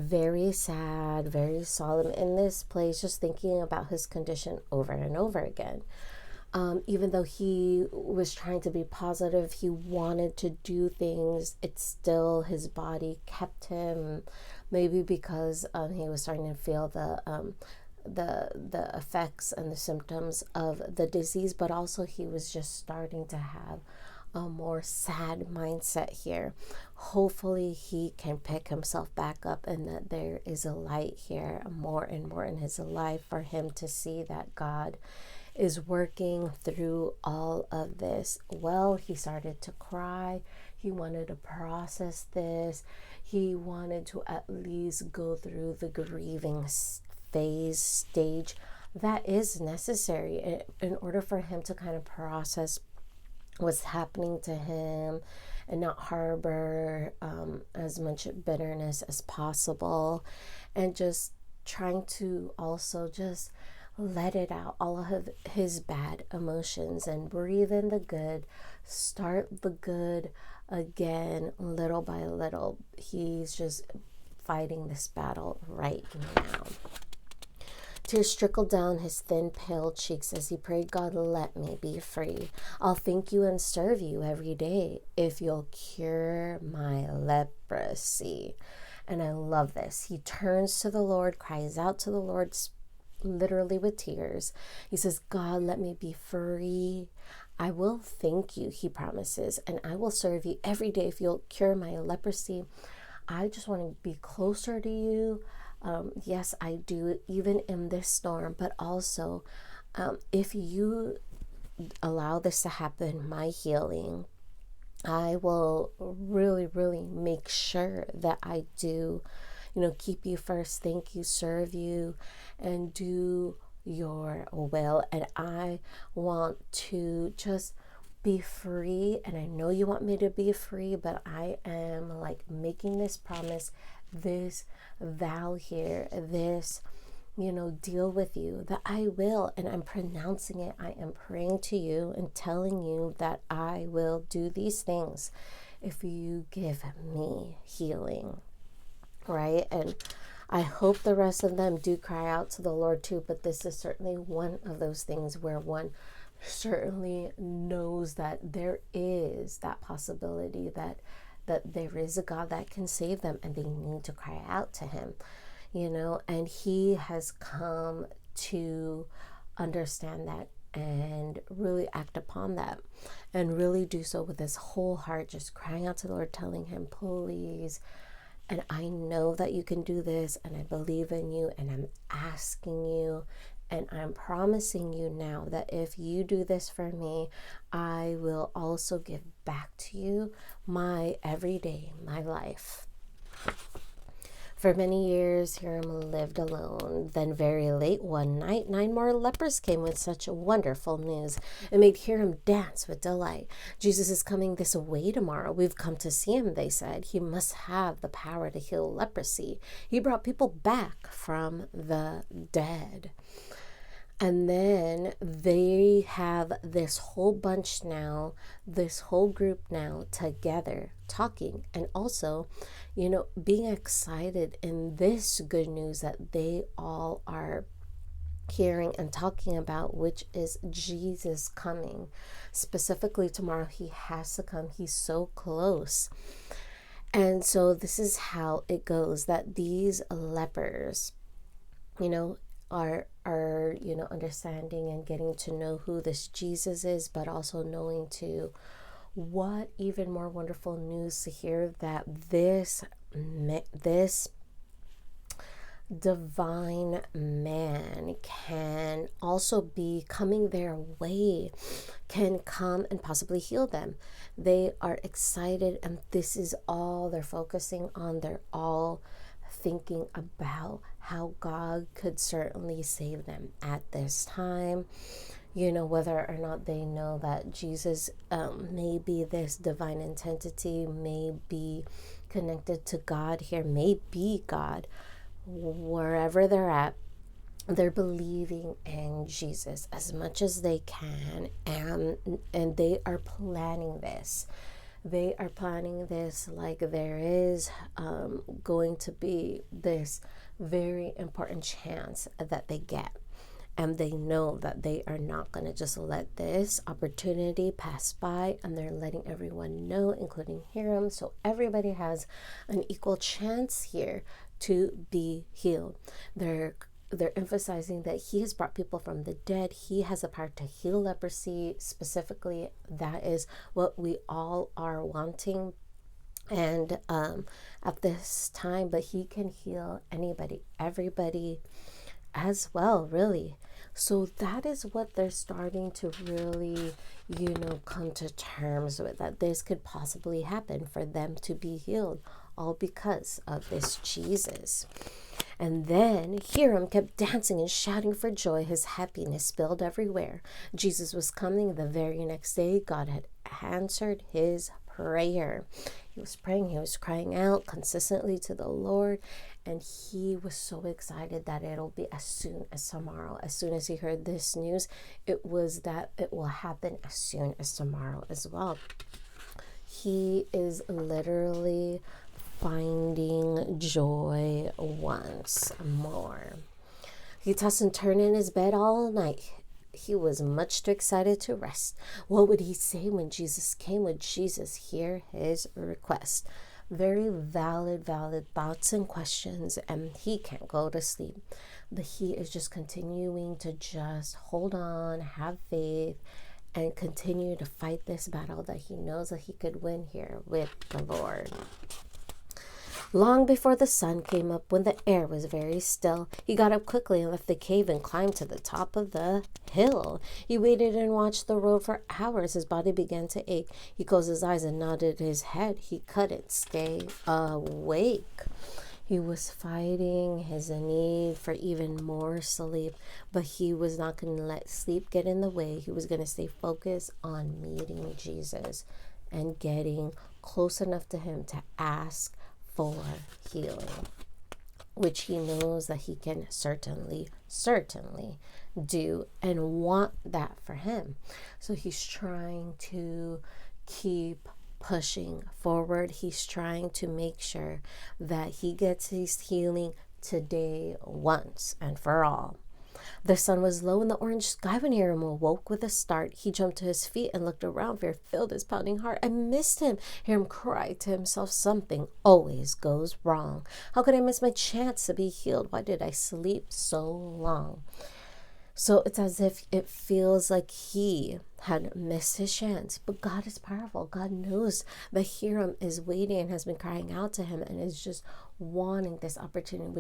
very sad, very solemn in this place, just thinking about his condition over and over again. Even though he was trying to be positive, he wanted to do things, it's still his body kept him, maybe because he was starting to feel the effects and the symptoms of the disease, but also he was just starting to have a more sad mindset here. Hopefully he can pick himself back up, and that there is a light here more and more in his life for him to see that God is working through all of this. Well, he started to cry. He wanted to process this. He wanted to at least go through the grieving stage that is necessary in order for him to kind of process what's happening to him and not harbor as much bitterness as possible, and just trying to also just let it out, all of his bad emotions, and breathe in the good, start the good again, little by little. He's just fighting this battle right now. Tears trickled down his thin, pale cheeks as he prayed, God, let me be free. I'll thank you and serve you every day if you'll cure my leprosy. And I love this. He turns to the Lord, cries out to the Lord, literally with tears. He says, God, let me be free. I will thank you, he promises, and I will serve you every day if you'll cure my leprosy. I just want to be closer to you. Yes, I do, even in this storm, but also if you allow this to happen, my healing, I will really, really make sure that I do, keep you first, thank you, serve you, and do your will. And I want to just be free. And I know you want me to be free, but I am like making this promise, this vow here, this, deal with you that I will, and I'm pronouncing it. I am praying to you and telling you that I will do these things if you give me healing, right? And I hope the rest of them do cry out to the Lord too, but this is certainly one of those things where one certainly knows that there is that possibility that there is a God that can save them, and they need to cry out to him, and he has come to understand that and really act upon that, and really do so with his whole heart, just crying out to the Lord, telling him, please, and I know that you can do this, and I believe in you, and I'm asking you, and I'm promising you now that if you do this for me, I will also give back to you my everyday, my life. For many years, Hiram lived alone. Then very late one night, 9 more lepers came with such wonderful news. It made Hiram dance with delight. Jesus is coming this way tomorrow. We've come to see him, they said. He must have the power to heal leprosy. He brought people back from the dead. And then they have this whole bunch now, this whole group now together talking, and also, being excited in this good news that they all are hearing and talking about, which is Jesus coming. Specifically tomorrow, he has to come. He's so close. And so this is how it goes, that these lepers, are understanding and getting to know who this Jesus is, but also knowing too, what even more wonderful news to hear that this divine man can also be coming their way, can come and possibly heal them. They are excited, and this is all they're focusing on. They're all thinking about how God could certainly save them at this time, whether or not they know that Jesus may be this divine entity, may be connected to God here, may be God. Wherever they're at, they're believing in Jesus as much as they can, and they are planning this. They are planning this like there is going to be this very important chance that they get. And they know that they are not going to just let this opportunity pass by, and they're letting everyone know, including Hiram. So everybody has an equal chance here to be healed. They're emphasizing that he has brought people from the dead. He has the power to heal leprosy. Specifically, that is what we all are wanting. And at this time, but he can heal anybody, everybody as well, really. So that is what they're starting to really, come to terms with, that this could possibly happen for them to be healed, all because of this Jesus. And then Hiram kept dancing and shouting for joy. His happiness spilled everywhere. Jesus was coming. The very next day, God had answered his prayer. He was praying, he was crying out consistently to the Lord, and he was so excited that it'll be as soon as tomorrow. As soon as he heard this news, it was that it will happen as soon as tomorrow as well. He is literally finding joy once more. He tossed and turned in his bed all night. He was much too excited to rest. What would he say when Jesus came? Would Jesus hear his request? Very valid thoughts and questions, and he can't go to sleep. But he is just continuing to just hold on, have faith, and continue to fight this battle that he knows that he could win here with the Lord. Long before the sun came up, when the air was very still, he got up quickly and left the cave and climbed to the top of the hill. He waited and watched the road for hours. His body began to ache. He closed his eyes and nodded his head. He couldn't stay awake. He was fighting his need for even more sleep, but he was not going to let sleep get in the way. He was going to stay focused on meeting Jesus and getting close enough to him to ask for healing, which he knows that he can certainly do and want that for him. So he's trying to keep pushing forward. He's trying to make sure that he gets his healing today once and for all. The sun was low in the orange sky when Hiram awoke with a start. He jumped to his feet and looked around. Fear filled his pounding heart. I missed him. Hiram cried to himself. Something always goes wrong. How could I miss my chance to be healed? Why did I sleep so long? So it's as if it feels like he had missed his chance. But God is powerful. God knows that Hiram is waiting and has been crying out to him and is just wanting this opportunity, which